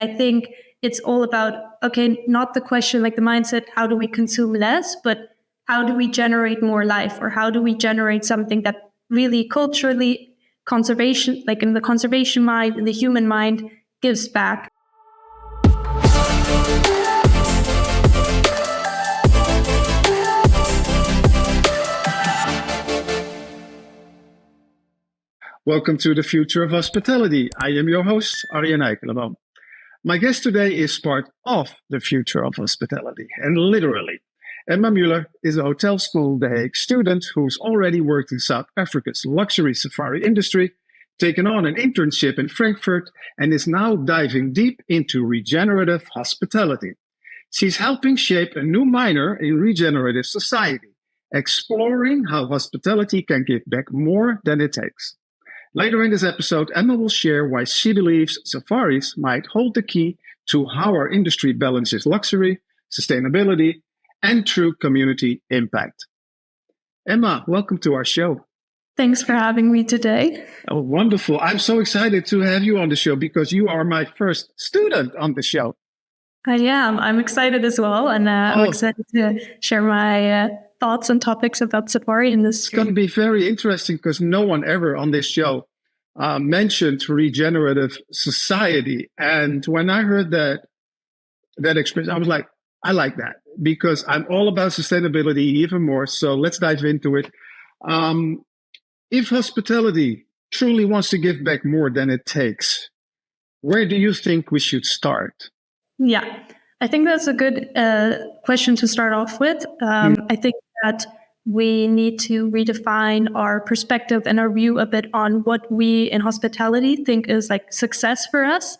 I think it's all about, okay, not the question like the mindset, how do we consume less, but how do we generate more life, or how do we generate something that really culturally conservation, like in the conservation mind, in the human mind, gives back. Welcome to the Future of Hospitality. I am your host, Arjan Eikelenboom. My guest today is part of the future of hospitality, and literally. Emma Müller is a hotel school The Hague student who's already worked in South Africa's luxury safari industry, taken on an internship in Frankfurt, and is now diving deep into regenerative hospitality. She's helping shape a new minor in regenerative society, exploring how hospitality can give back more than it takes. Later in this episode, Emma will share why she believes safaris might hold the key to how our industry balances luxury, sustainability, and true community impact. Emma, welcome to our show. Thanks for having me today. Oh, wonderful. I'm so excited to have you on the show because you are my first student on the show. I am. I'm excited as well. And I'm excited to share my thoughts and topics about safari industry. It's going to be very interesting because no one ever on this show mentioned regenerative society. And when I heard that experience, I was like, I like that because I'm all about sustainability even more. So let's dive into it. If hospitality truly wants to give back more than it takes, where do you think we should start? Yeah, I think that's a good question to start off with. I think that we need to redefine our perspective and our view a bit on what we in hospitality think is like success for us.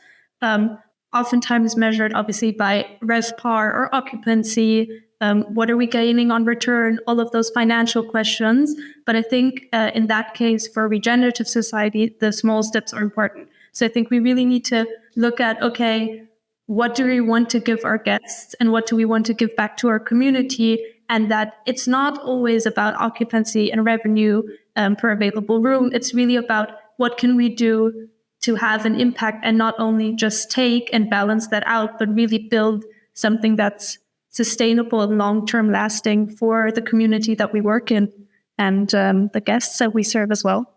Oftentimes measured obviously by RevPAR or occupancy. What are we gaining on return? All of those financial questions. But I think in that case, for regenerative society, the small steps are important. So I think we really need to look at, okay, what do we want to give our guests and what do we want to give back to our community? And that it's not always about occupancy and revenue per available room. It's really about what can we do to have an impact and not only just take and balance that out, but really build something that's sustainable and long-term lasting for the community that we work in and the guests that we serve as well.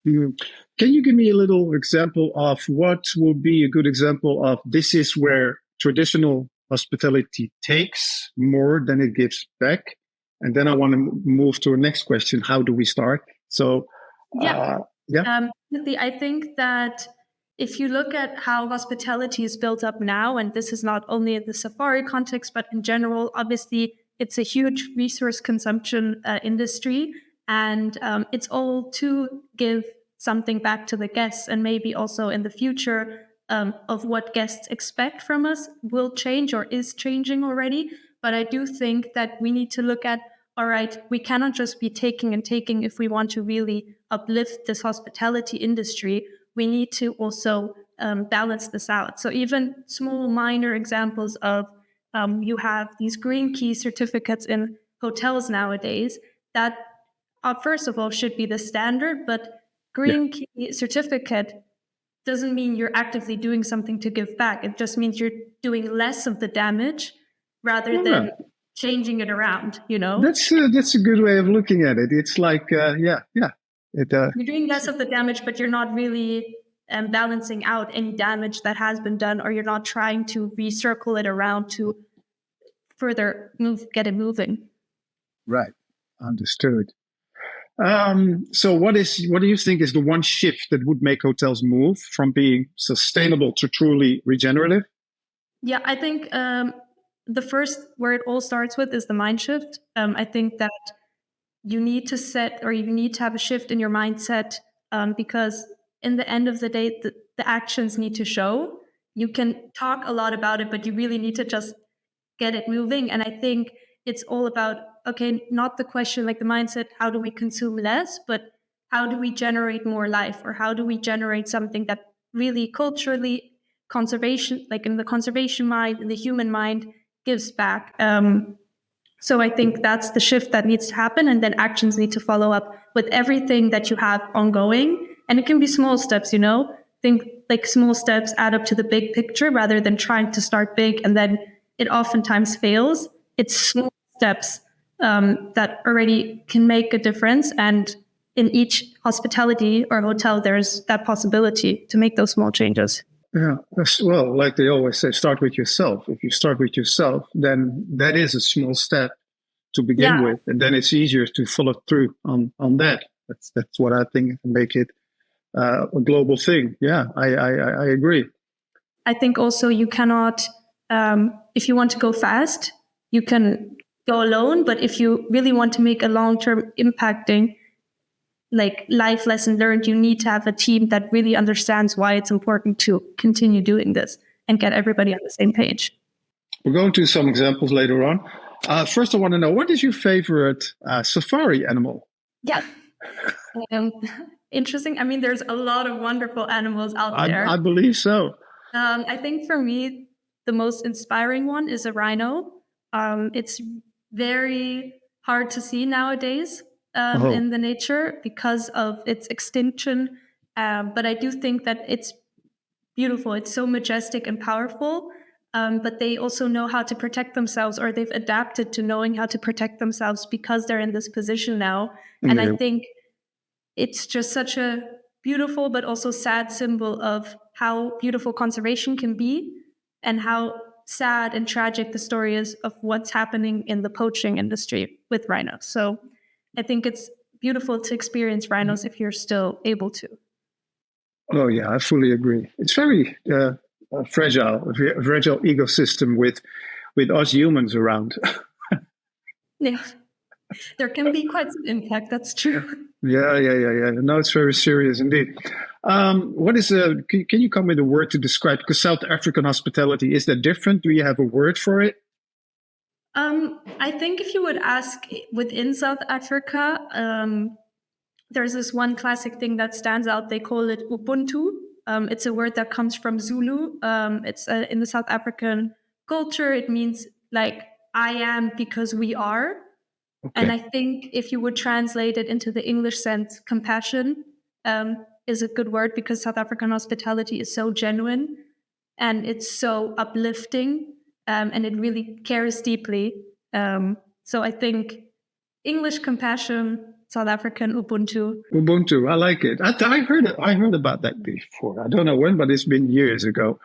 Mm-hmm. Can you give me a little example of what would be a good example of this is where traditional hospitality takes more than it gives back? And then I want to move to the next question. How do we start? So, I think that if you look at how hospitality is built up now, and this is not only in the safari context, but in general, obviously, it's a huge resource consumption industry. And it's all to give something back to the guests, and maybe also in the future of what guests expect from us will change or is changing already. But I do think that we need to look at, all right, we cannot just be taking and taking if we want to really uplift this hospitality industry. We need to also balance this out. So even small, minor examples of you have these green key certificates in hotels nowadays that first of all should be the standard, but green key certificate doesn't mean you're actively doing something to give back. It just means you're doing less of the damage rather than changing it around, you know? That's a good way of looking at it. It's like, you're doing less of the damage, but you're not really balancing out any damage that has been done, or you're not trying to recircle it around to further get it moving. Right. Understood. So what do you think is the one shift that would make hotels move from being sustainable to truly regenerative? Yeah, I think the first where it all starts with is the mind shift. I think that you need to have a shift in your mindset because in the end of the day, the actions need to show. You can talk a lot about it, but you really need to just get it moving. And I think it's all about, okay, not the question like the mindset, how do we consume less, but how do we generate more life, or how do we generate something that really culturally conservation, like in the conservation mind, in the human mind, gives back. So I think that's the shift that needs to happen, and then actions need to follow up with everything that you have ongoing. And it can be small steps, you know, think like small steps add up to the big picture rather than trying to start big and then it oftentimes fails. It's small steps that already can make a difference. And in each hospitality or hotel, there's that possibility to make those small changes. Yeah, well, like they always say, start with yourself. If you start with yourself, then that is a small step to begin with, and then it's easier to follow through on that. That's what I think make it a global thing. Yeah, I agree. I think also you cannot, if you want to go fast, you can go alone. But if you really want to make a long-term impacting, like life lesson learned, you need to have a team that really understands why it's important to continue doing this and get everybody on the same page. We're going to some examples later on. First, I want to know, what is your favorite safari animal? Yeah. Interesting. I mean, there's a lot of wonderful animals out there. I believe so. I think for me, the most inspiring one is a rhino. It's very hard to see nowadays in the nature because of its extinction. But I do think that it's beautiful. It's so majestic and powerful. But they also know how to protect themselves, or they've adapted to knowing how to protect themselves because they're in this position now. And I think it's just such a beautiful but also sad symbol of how beautiful conservation can be and how sad and tragic the story is of what's happening in the poaching industry with rhinos. So I think it's beautiful to experience rhinos if you're still able to. Oh, yeah, I fully agree. It's very fragile ecosystem with us humans around. Yeah, there can be quite some impact. That's true. Yeah. No, it's very serious indeed. What is can you come with a word to describe? Because South African hospitality, is that different? Do you have a word for it? I think if you would ask within South Africa, there's this one classic thing that stands out. They call it Ubuntu. It's a word that comes from Zulu. It's in the South African culture. It means like I am because we are. Okay. And I think if you would translate it into the English sense, compassion is a good word because South African hospitality is so genuine and it's so uplifting and it really cares deeply. So I think English compassion, South African Ubuntu. Ubuntu, I like it. I heard it. I heard about that before. I don't know when, but it's been years ago.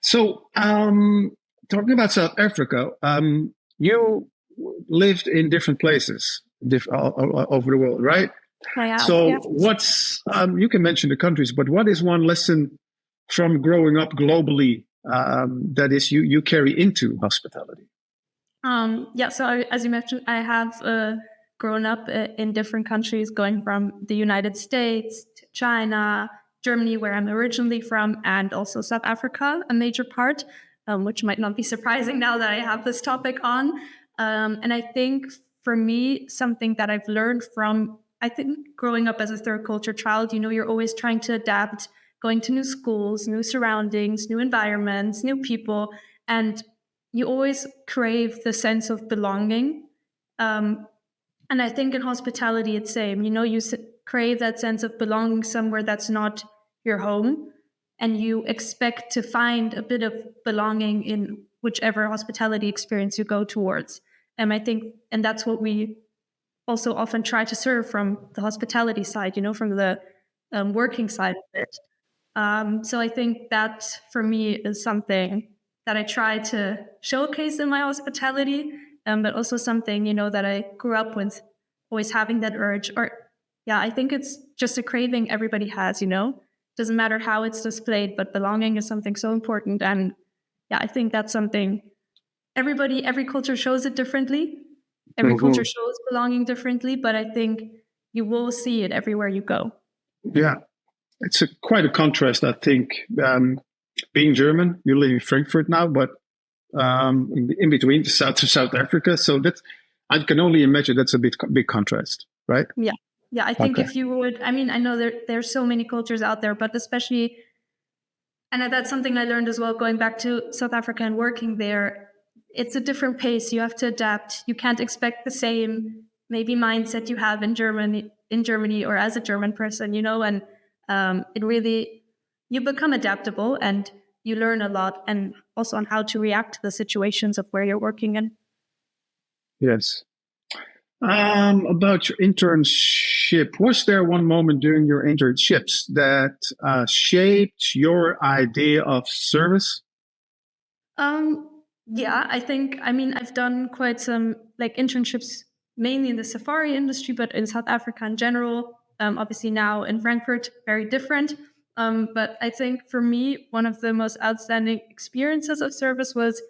So talking about South Africa, you lived in different places over the world, right? So what's, you can mention the countries, but what is one lesson from growing up globally that is you carry into hospitality? So as you mentioned, I have grown up in different countries, going from the United States to China, Germany, where I'm originally from, and also South Africa, a major part, which might not be surprising now that I have this topic on. And I think for me, something that I've learned from, I think, growing up as a third culture child, you're always trying to adapt, going to new schools, new surroundings, new environments, new people, and you always crave the sense of belonging. And I think in hospitality, it's same. You crave that sense of belonging somewhere that's not your home, and you expect to find a bit of belonging in whichever hospitality experience you go towards. And I think, and that's what we also often try to serve from the hospitality side, from the working side of it. So I think that for me is something that I try to showcase in my hospitality, but also something, that I grew up with, always having that urge. I think it's just a craving everybody has, doesn't matter how it's displayed, but belonging is something so important. And I think that's something every culture shows it differently. Every culture shows belonging differently, but I think you will see it everywhere you go. Yeah, it's quite a contrast, I think. Being German, you live in Frankfurt now, but in between South Africa. So I can only imagine that's a big contrast, right? Yeah. I think if you would, I know there's so many cultures out there, but especially, and that's something I learned as well, going back to South Africa and working there, it's a different pace. You have to adapt. You can't expect the same maybe mindset you have in Germany or as a German person, and it really you become adaptable and you learn a lot, and also on how to react to the situations of where you're working in. Yes. About your internship, was there one moment during your internships that shaped your idea of service? Yeah, I've done quite some like internships, mainly in the safari industry, but in South Africa in general. Obviously now in Frankfurt, very different. But I think for me, one of the most outstanding experiences of service was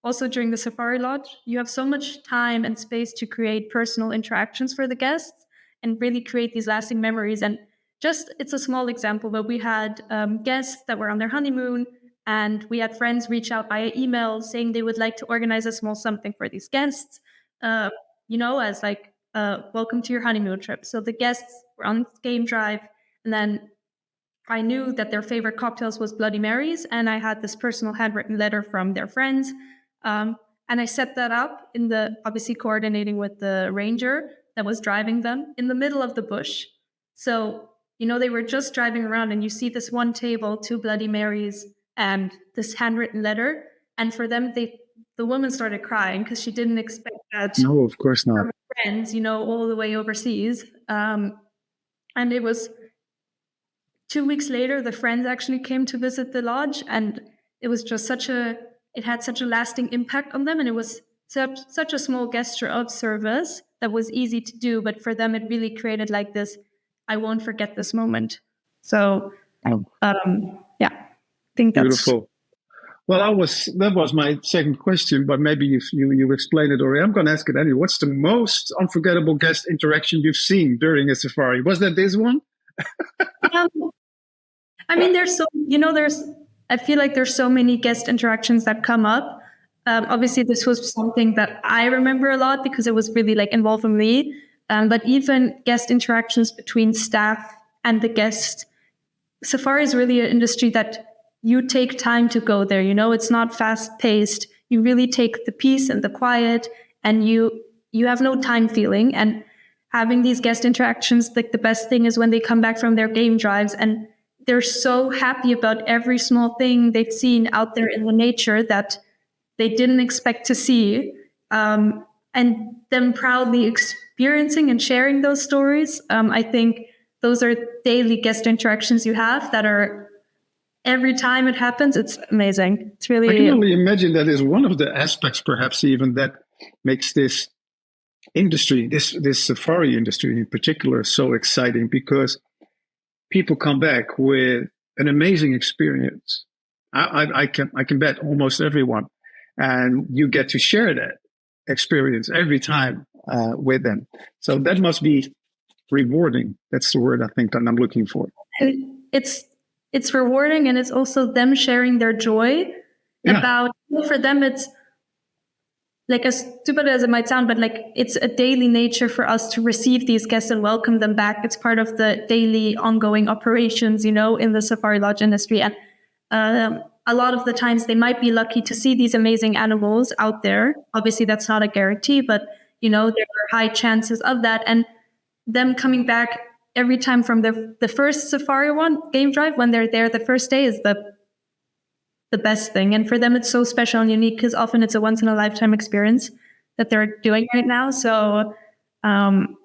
also during the Safari Lodge. You have so much time and space to create personal interactions for the guests and really create these lasting memories. And just, it's a small example, but we had guests that were on their honeymoon, and we had friends reach out via email saying they would like to organize a small something for these guests, as like, welcome to your honeymoon trip. So the guests were on game drive, and then I knew that their favorite cocktails was Bloody Marys, and I had this personal handwritten letter from their friends. And I set that up obviously coordinating with the ranger that was driving them in the middle of the bush. So, they were just driving around, and you see this one table, 2 Bloody Marys, and this handwritten letter. And for them, the woman started crying because she didn't expect that. No, of course not. From friends, all the way overseas. And it was 2 weeks later, the friends actually came to visit the lodge, and it was just it had such a lasting impact on them. And it was such a small gesture of service that was easy to do. But for them, it really created like this, I won't forget this moment. So, yeah, I think that's beautiful. Well, that was my second question, but maybe you explained it already. I'm going to ask it anyway. What's the most unforgettable guest interaction you've seen during a safari? Was that this one? I feel like there's so many guest interactions that come up. Obviously, this was something that I remember a lot because it was really like involving me. But even guest interactions between staff and the guest, safari is really an industry that you take time to go there. It's not fast paced. You really take the peace and the quiet, and you have no time feeling. And having these guest interactions, like the best thing is when they come back from their game drives and they're so happy about every small thing they've seen out there in the nature that they didn't expect to see, and them proudly experiencing and sharing those stories. I think those are daily guest interactions you have that are, every time it happens, it's amazing. It's really... I can only imagine that is one of the aspects, perhaps even, that makes this industry, this safari industry in particular, so exciting, because people come back with an amazing experience. I can bet almost everyone, and you get to share that experience every time with them. So that must be rewarding. That's the word I think that I'm looking for. It's rewarding, and it's also them sharing their joy about. For them, it's like, as stupid as it might sound, but like, it's a daily nature for us to receive these guests and welcome them back. It's part of the daily ongoing operations, in the safari lodge industry. And a lot of the times they might be lucky to see these amazing animals out there. Obviously, that's not a guarantee, but, there are high chances of that. And them coming back every time from the first safari game drive, when they're there the first day, is the best thing. And for them, it's so special and unique because often it's a once in a lifetime experience that they're doing right now. So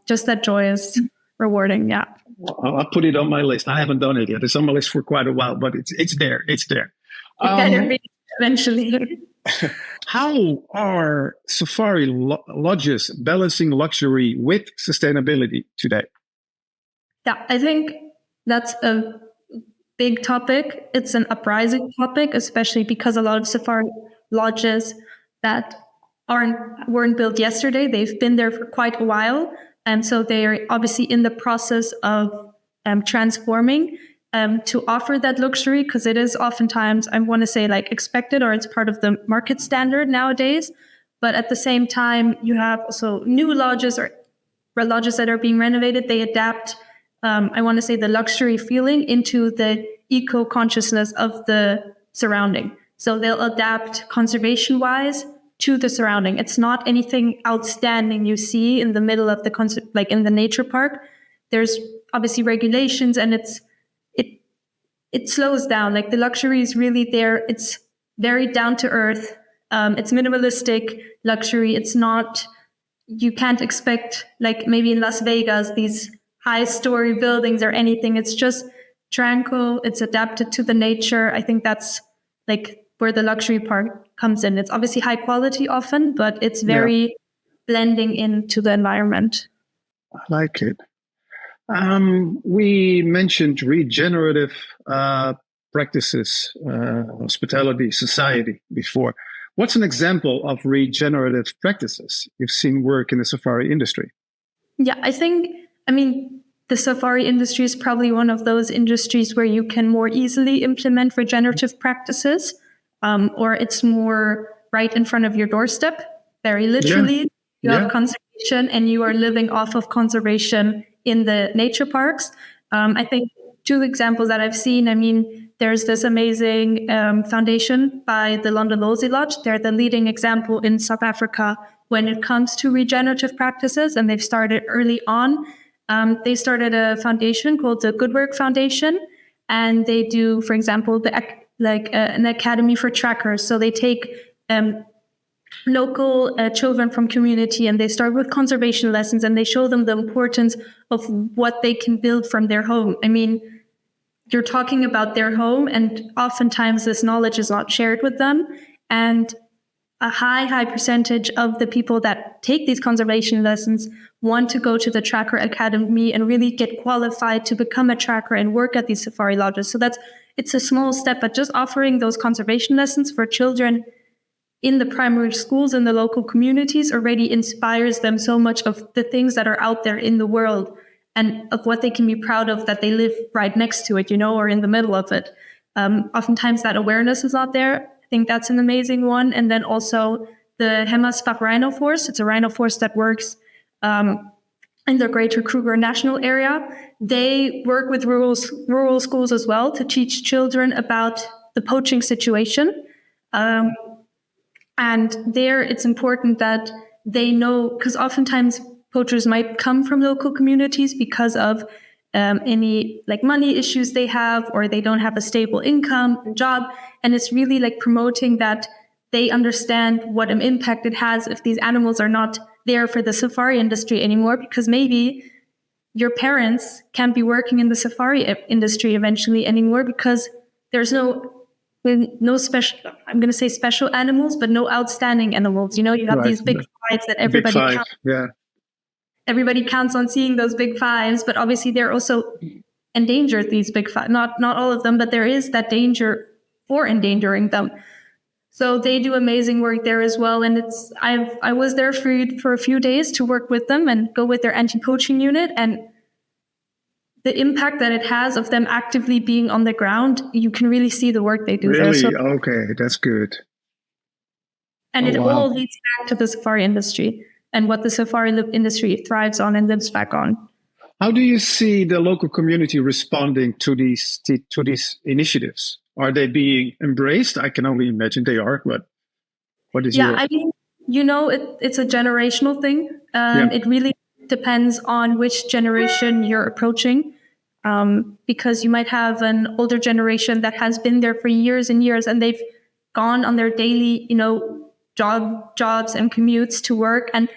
just that joy is rewarding. Yeah. Well, I'll put it on my list. I haven't done it yet. It's on my list for quite a while, but it's there. It's there. Eventually. How are safari lodges balancing luxury with sustainability today? Yeah, I think that's a big topic. It's an uprising topic, especially because a lot of safari lodges that weren't built yesterday. They've been there for quite a while. And so they are obviously in the process of transforming to offer that luxury, because it is oftentimes, I want to say, like, expected, or it's part of the market standard nowadays. But at the same time, you have also new lodges or lodges that are being renovated. They adapt, I want to say, the luxury feeling into the eco-consciousness of the surrounding. So they'll adapt conservation-wise to the surrounding. It's not anything outstanding you see in the middle of like in the nature park. There's obviously regulations, and it slows down. Like the luxury is really there. It's very down to earth. It's minimalistic luxury. It's not, you can't expect like maybe in Las Vegas, these high story buildings or anything. It's just tranquil. It's adapted to the nature. I think that's like where the luxury part comes in. It's obviously high quality often, but it's very blending into the environment. I like it. We mentioned regenerative practices, hospitality, society before. What's an example of regenerative practices you've seen work in the safari industry? Yeah, I mean, the safari industry is probably one of those industries where you can more easily implement regenerative practices, or it's more right in front of your doorstep, very literally. You have conservation and you are living off of conservation in the nature parks. I think two examples that I've seen, I mean, there's this amazing foundation by the London Losey Lodge. They're the leading example in South Africa when it comes to regenerative practices, and they've started early on. They started a foundation called the Good Work Foundation, and they do, for example, an academy for trackers. So they take local children from community and they start with conservation lessons and they show them the importance of what they can build from their home. I mean, you're talking about their home and oftentimes this knowledge is not shared with them. And a high percentage of the people that take these conservation lessons want to go to the Tracker Academy and really get qualified to become a tracker and work at these safari lodges. So it's a small step, but just offering those conservation lessons for children in the primary schools in the local communities already inspires them so much of the things that are out there in the world and of what they can be proud of, that they live right next to it, or in the middle of it. Oftentimes that awareness is not there. I think that's an amazing one. And then also the Hemmersbach Rhino Force. It's a rhino force that works in the Greater Kruger National Area. They work with rural schools as well to teach children about the poaching situation. And there it's important that they know, because oftentimes poachers might come from local communities because of any like money issues they have, or they don't have a stable income and job. And it's really like promoting that they understand what an impact it has if these animals are not there for the safari industry anymore, because maybe your parents can't be working in the safari industry eventually anymore because there's no special, I'm going to say special animals, but no outstanding animals. You have these big fives that everybody counts. Yeah. Everybody counts on seeing those big fives, but obviously they're also endangered, these big fives. Not all of them, but there is that danger for endangering them. So they do amazing work there as well. And I was there for a few days to work with them and go with their anti-poaching unit, and the impact that it has of them actively being on the ground, you can really see the work they do there. Really? Okay, that's good. And all leads back to the safari industry and what the safari industry thrives on and lives back on. How do you see the local community responding to these initiatives? Are they being embraced? I can only imagine they are, but what is your... I mean, it's a generational thing. It really depends on which generation you're approaching, because you might have an older generation that has been there for years and years, and they've gone on their daily, jobs and commutes to work, and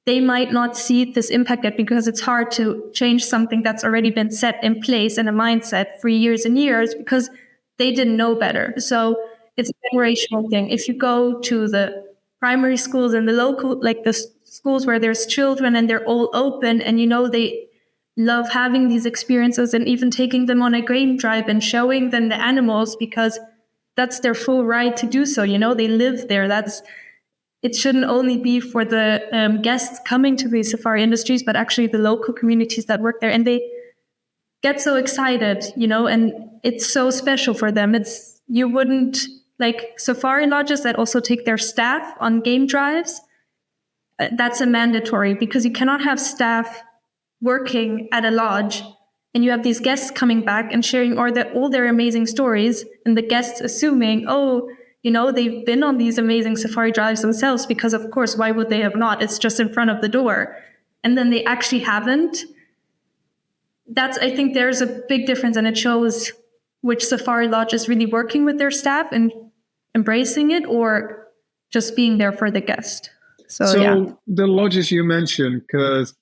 they might not see this impact yet because it's hard to change something that's already been set in place and a mindset for years and years because they didn't know better. So it's a generational thing. If you go to the primary schools and the local, like the schools where there's children and they're all open and they love having these experiences and even taking them on a game drive and showing them the animals because that's their full right to do so. They live there. It shouldn't only be for the guests coming to these safari industries, but actually the local communities that work there. And they get so excited, and it's so special for them. You wouldn't, like safari lodges that also take their staff on game drives. That's a mandatory, because you cannot have staff working at a lodge and you have these guests coming back and sharing all their amazing stories, and the guests assuming, they've been on these amazing safari drives themselves, because of course, why would they have not? It's just in front of the door. And then they actually haven't. I think there's a big difference, and it shows which Safari Lodge is really working with their staff and embracing it, or just being there for the guest. So the lodges you mentioned, because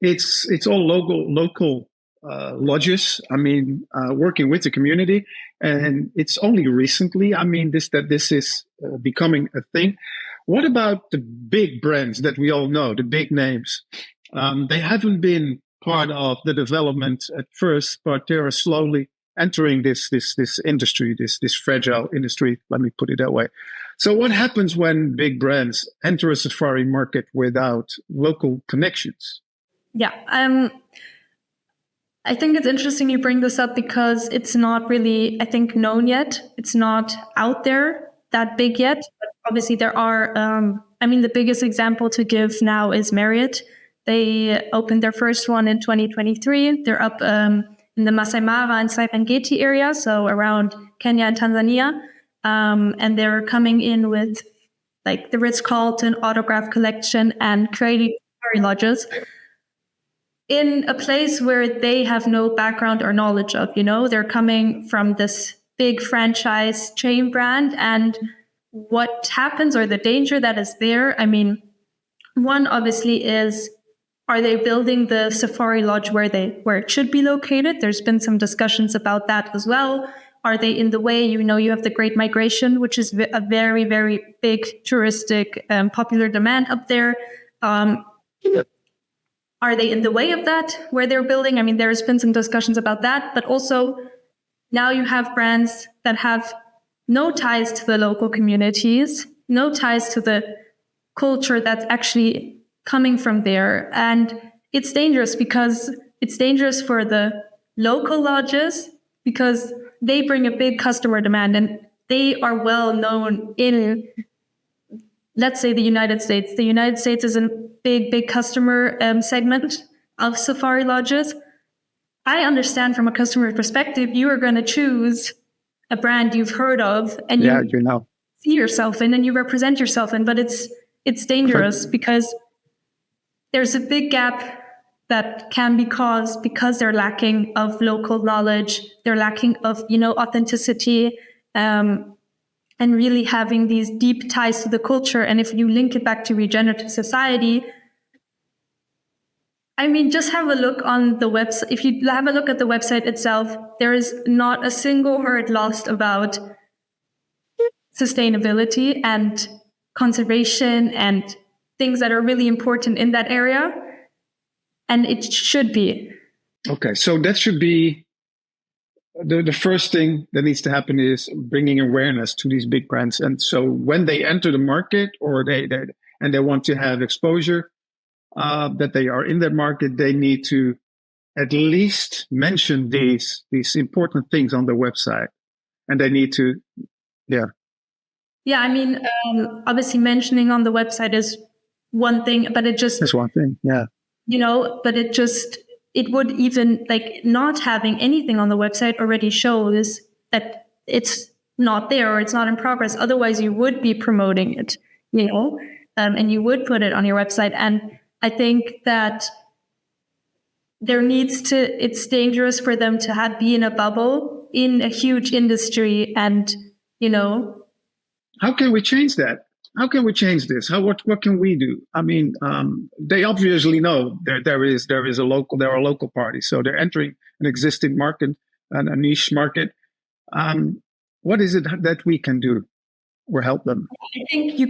it's all local lodges. I mean, working with the community, and it's only recently. I mean, this is becoming a thing. What about the big brands that we all know, the big names? They haven't been part of the development at first, but they are slowly entering this industry, this fragile industry. Let me put it that way. So, what happens when big brands enter a safari market without local connections? Yeah, I think it's interesting you bring this up because it's not really, I think, known yet. It's not out there that big yet. But obviously, there are. The biggest example to give now is Marriott. They opened their first one in 2023. They're up in the Masai Mara and Serengeti area, so around Kenya and Tanzania. And they're coming in with like the Ritz-Carlton Autograph Collection and creating safari lodges in a place where they have no background or knowledge of. They're coming from this big franchise chain brand, and what happens, or the danger that is there, one obviously is, are they building the safari lodge where it should be located? There's been some discussions about that as well. Are they in the way? You have the Great Migration, which is a very, very big touristic popular demand up there. Are they in the way of that where they're building? There's been some discussions about that, but also now you have brands that have no ties to the local communities, no ties to the culture that's actually coming from there. And it's dangerous because it's dangerous for the local lodges because they bring a big customer demand and they are well known in, let's say, the United States. The United States is a big customer segment of safari lodges. I understand from a customer perspective, you are going to choose a brand you've heard of and you see yourself in and you represent yourself in, but it's dangerous because there's a big gap that can be caused because they're lacking of local knowledge, they're lacking of, authenticity, and really having these deep ties to the culture. And if you link it back to regenerative society, just have a look on the website. If you have a look at the website itself, there is not a single word lost about sustainability and conservation and things that are really important in that area. And it should be. Okay, so that should be the first thing that needs to happen is bringing awareness to these big brands. And so when they enter the market or they want to have exposure, that they are in that market, they need to at least mention these important things on their website. And they need to, obviously mentioning on the website is one thing, but it just... That's one thing, yeah. But it would even, not having anything on the website already shows that it's not there or it's not in progress. Otherwise, you would be promoting it, and you would put it on your website. And I think that it's dangerous for them to be in a bubble in a huge industry and, How can we change that? How can we change this? What can we do? They obviously know there are local parties, so they're entering an existing market and a niche market. What is it that we can do or help them? I think you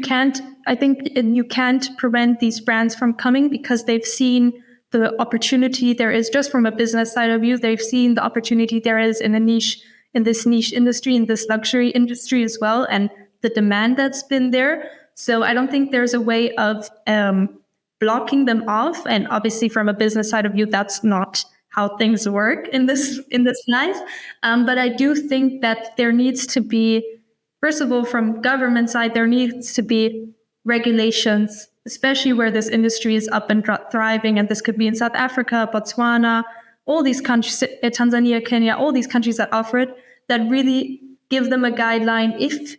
can't prevent these brands from coming because they've seen the opportunity there is just from a business side of view. They've seen the opportunity there is in this niche industry, in this luxury industry as well, and the demand that's been there. So I don't think there's a way of blocking them off. And obviously from a business side of view, that's not how things work in this life. But I do think that there needs to be, first of all, from government side, there needs to be regulations, especially where this industry is up and thriving. And this could be in South Africa, Botswana, all these countries, Tanzania, Kenya, all these countries that offer it, that really give them a guideline. If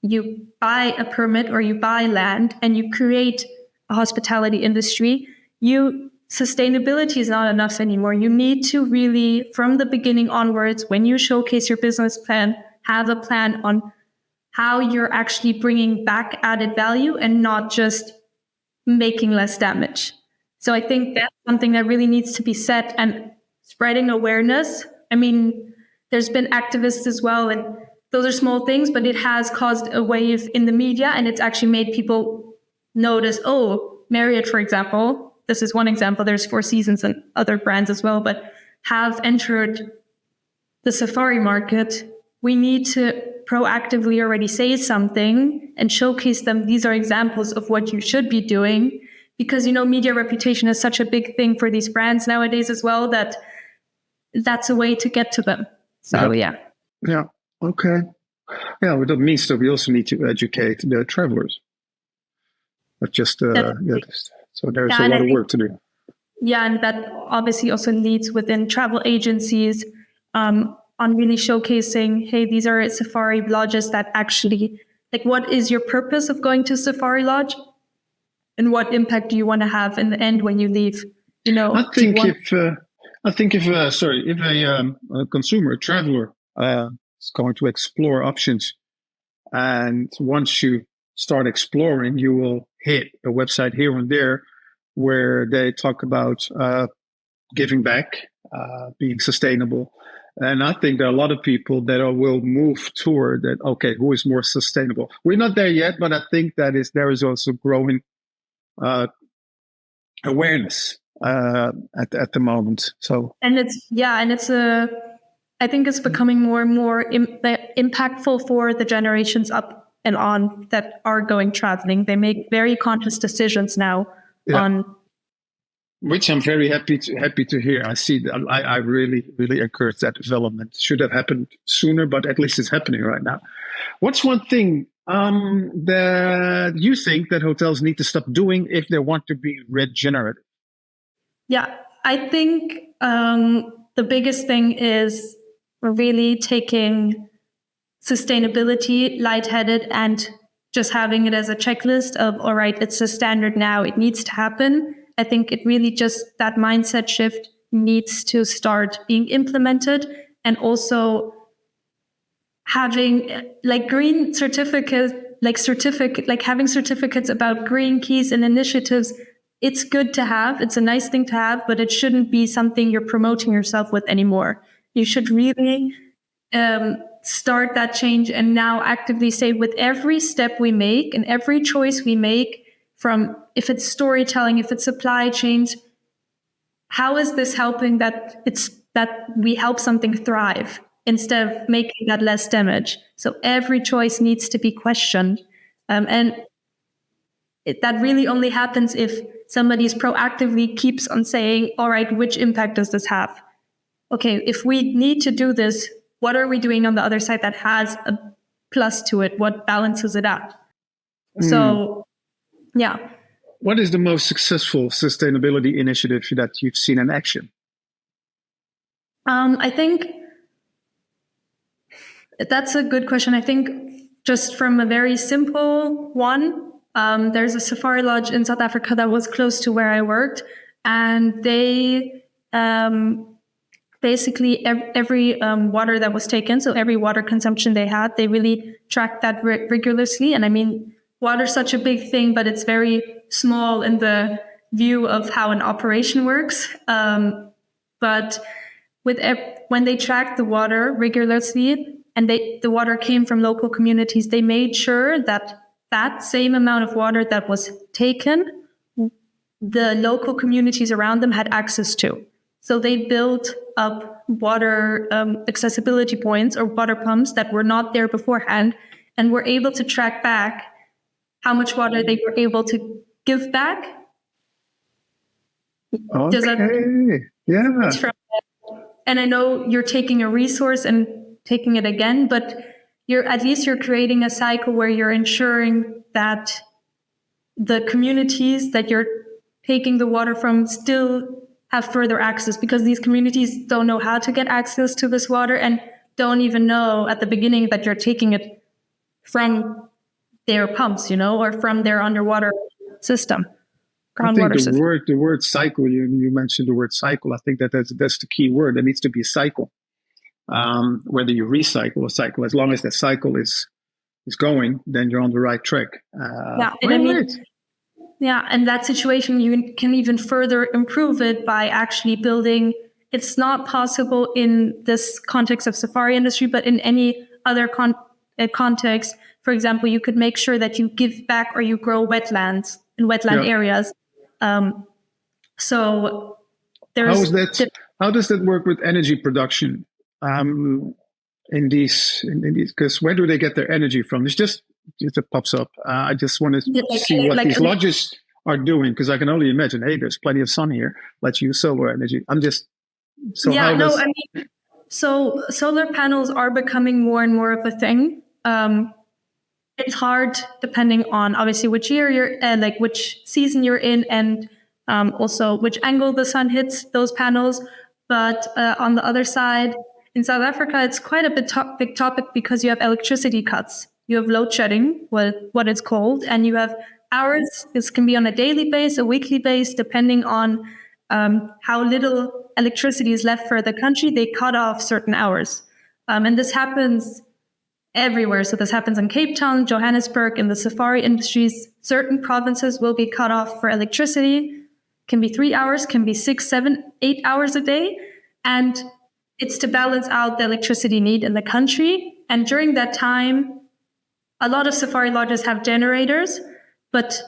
you buy a permit or you buy land and you create a hospitality industry, you sustainability is not enough anymore. You need to really, from the beginning onwards, when you showcase your business plan, have a plan on how you're actually bringing back added value and not just making less damage. So I think that's something that really needs to be set, and spreading awareness. I mean, there's been activists as well, and those are small things, but it has caused a wave in the media, and it's actually made people notice, oh, Marriott, for example, this is one example, there's Four Seasons and other brands as well, but have entered the safari market. We need to proactively already say something and showcase them. These are examples of what you should be doing, because, media reputation is such a big thing for these brands nowadays as well, that that's a way to get to them. So, yeah. Yeah. Okay. Yeah. Well, that means that we also need to educate the travelers. Not just, so there's a lot of work to do. Yeah. And that obviously also leads within travel agencies, on really showcasing, hey, these are safari lodges that actually, like, what is your purpose of going to Safari Lodge? And what impact do you want to have in the end when you leave? I think if a consumer, a traveler, is going to explore options, and once you start exploring, you will hit a website here and there where they talk about giving back, being sustainable. And I think there are a lot of people that will move toward that. Okay, who is more sustainable? We're not there yet, but I think there is also growing awareness at the moment. So, and I think it's becoming more and more impactful for the generations up and on that are going traveling. They make very conscious decisions now on. Which I'm very happy to hear. I see that. I really, really encourage that development. Should have happened sooner, but at least it's happening right now. What's one thing that you think that hotels need to stop doing if they want to be regenerative? Yeah, I think the biggest thing is really taking sustainability lightheaded and just having it as a checklist of, all right, it's a standard now, it needs to happen. I think it really just, that mindset shift needs to start being implemented, and also having like green certificates, having certificates about green keys and initiatives. It's good to have, it's a nice thing to have, but it shouldn't be something you're promoting yourself with anymore. You should really start that change and now actively say, with every step we make and every choice we make, from if it's storytelling, if it's supply chains, how is this helping that we help something thrive instead of making that less damage? So every choice needs to be questioned. That really only happens if somebody proactively keeps on saying, all right, which impact does this have? Okay, if we need to do this, what are we doing on the other side that has a plus to it? What balances it out? So, yeah. What is the most successful sustainability initiative that you've seen in action? I think that's a good question. I think just from a very simple one, there's a safari lodge in South Africa that was close to where I worked, and they basically every water that was taken, so every water consumption they had, they really tracked that rigorously. And I mean, water's such a big thing, but it's very small in the view of how an operation works. But when they tracked the water rigorously, and the water came from local communities, they made sure that that same amount of water that was taken, the local communities around them had access to. So they built up water accessibility points or water pumps that were not there beforehand, and were able to track back how much water they were able to give back. Okay. Yeah. And I know you're taking a resource and taking it again, but at least you're creating a cycle where you're ensuring that the communities that you're taking the water from still have further access, because these communities don't know how to get access to this water and don't even know at the beginning that you're taking it from their pumps, or from their underwater system. I think groundwater system. the word cycle, you mentioned the word cycle. I think that's the key word. There needs to be a cycle. Whether you recycle or cycle, as long as that cycle is going, then you're on the right track. In that situation, you can even further improve it by actually building. It's not possible in this context of safari industry, but in any other context. For example, you could make sure that you give back or you grow wetlands in wetland areas. So there's how does that work with energy production? In these, because where do they get their energy from? It pops up. I just want to see what these lodges are doing, because I can only imagine, hey, there's plenty of sun here. Let's use solar energy. So solar panels are becoming more and more of a thing. It's hard depending on obviously which year you're which season you're in, and also which angle the sun hits those panels. But on the other side, in South Africa, it's quite a big topic because you have electricity cuts. You have load shedding, what it's called, and you have hours. This can be on a daily base, a weekly base, depending on how little electricity is left for the country. They cut off certain hours. And this happens everywhere. So this happens in Cape Town, Johannesburg, in the safari industries. Certain provinces will be cut off for electricity. Can be 3 hours, can be 6, 7, 8 hours a day. And it's to balance out the electricity need in the country. And during that time, a lot of safari lodges have generators, but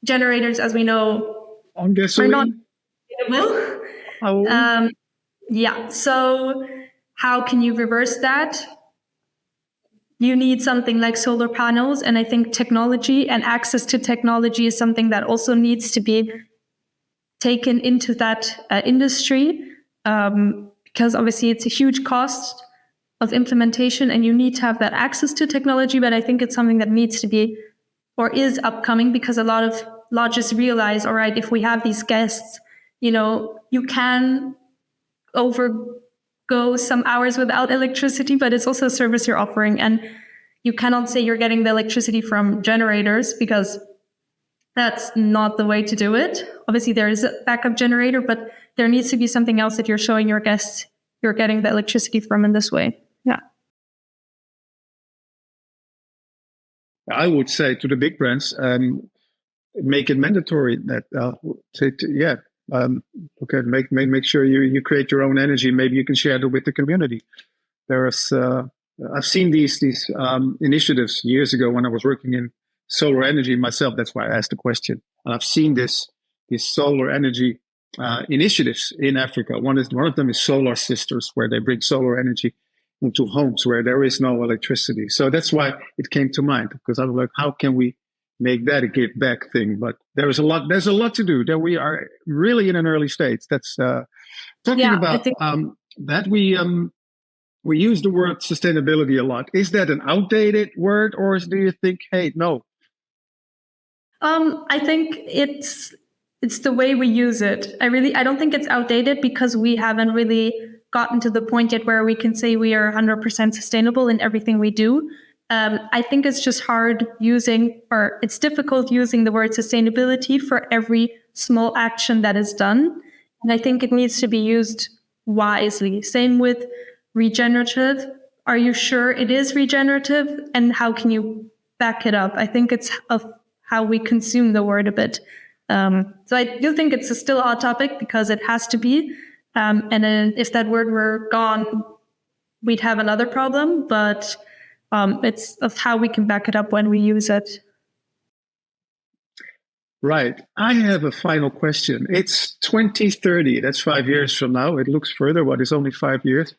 generators, as we know, are not available. So how can you reverse that? You need something like solar panels. And I think technology and access to technology is something that also needs to be taken into that industry, because obviously it's a huge cost of implementation and you need to have that access to technology. But I think it's something that needs to be or is upcoming, because a lot of lodges realize, all right, if we have these guests, you can go some hours without electricity, but it's also a service you're offering. And you cannot say you're getting the electricity from generators, because that's not the way to do it. Obviously, there is a backup generator, but there needs to be something else that you're showing your guests you're getting the electricity from in this way. Yeah. I would say to the big brands, make it mandatory that make sure you create your own energy. Maybe you can share it with the community. I've seen these initiatives years ago when I was working in solar energy myself. That's why I asked the question. And I've seen these solar energy initiatives in Africa. One of them is Solar Sisters, where they bring solar energy into homes where there is no electricity. So that's why it came to mind, because I was like, how can we make that a give back thing? But there's a lot to do. That we are really in an early stage. That's talking about that we use the word sustainability a lot. Is that an outdated word, or do you think, hey, no? I think it's the way we use it. I don't think it's outdated, because we haven't really gotten to the point yet where we can say we are 100% sustainable in everything we do. I think it's just it's difficult using the word sustainability for every small action that is done. And I think it needs to be used wisely. Same with regenerative. Are you sure it is regenerative? And how can you back it up? I think it's of how we consume the word a bit. So I do think it's still a hot topic, because it has to be. And then if that word were gone, we'd have another problem. But it's of how we can back it up when we use it. Right. I have a final question. It's 2030. That's 5 years from now. It looks further, but it's only 5 years.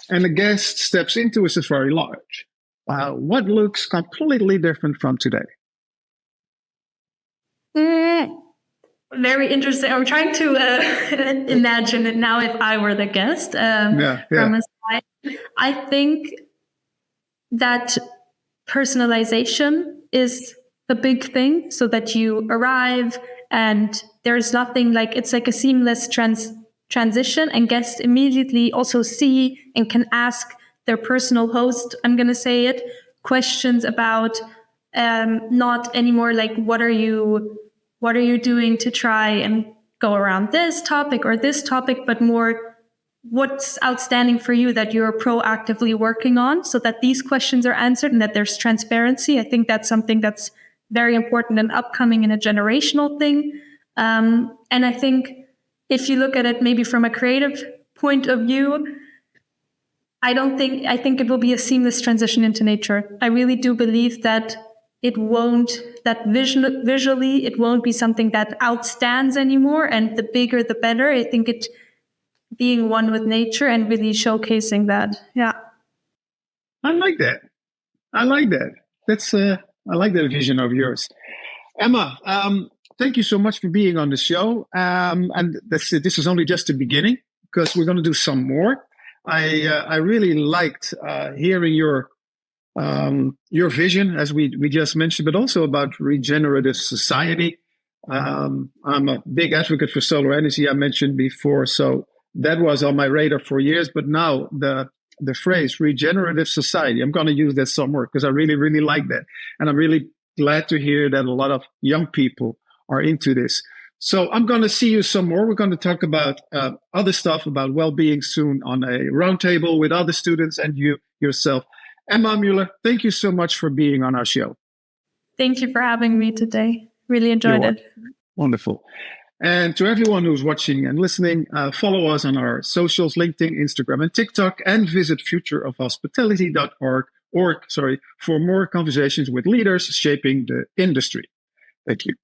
And the guest steps into a safari lodge. What looks completely different from today? Very interesting. I'm trying to imagine it now if I were the guest from a side. I think that personalization is the big thing, so that you arrive and there's nothing it's like a seamless transition, and guests immediately also see and can ask their personal host, I'm going to say it, questions about not anymore what are you what are you doing to try and go around this topic or this topic, but more what's outstanding for you that you're proactively working on so that these questions are answered and that there's transparency. I think that's something that's very important and upcoming and a generational thing. And I think if you look at it maybe from a creative point of view, I think it will be a seamless transition into nature. I really do believe that visually, it won't be something that outstands anymore. And the bigger, the better. I think it being one with nature and really showcasing that. Yeah. I like that. I like that. I like that vision of yours. Emma, thank you so much for being on the show. And this is only just the beginning, because we're going to do some more. I really liked hearing your vision, as we just mentioned, but also about regenerative society. I'm a big advocate for solar energy, I mentioned before, so that was on my radar for years. But now the phrase regenerative society, I'm going to use that somewhere, because I really, really like that. And I'm really glad to hear that a lot of young people are into this. So I'm going to see you some more. We're going to talk about other stuff about well-being soon on a roundtable with other students and you yourself. Emma Müller, thank you so much for being on our show. Thank you for having me today. Really enjoyed it. Wonderful. And to everyone who's watching and listening, follow us on our socials, LinkedIn, Instagram, and TikTok, and visit futureofhospitality.org for more conversations with leaders shaping the industry. Thank you.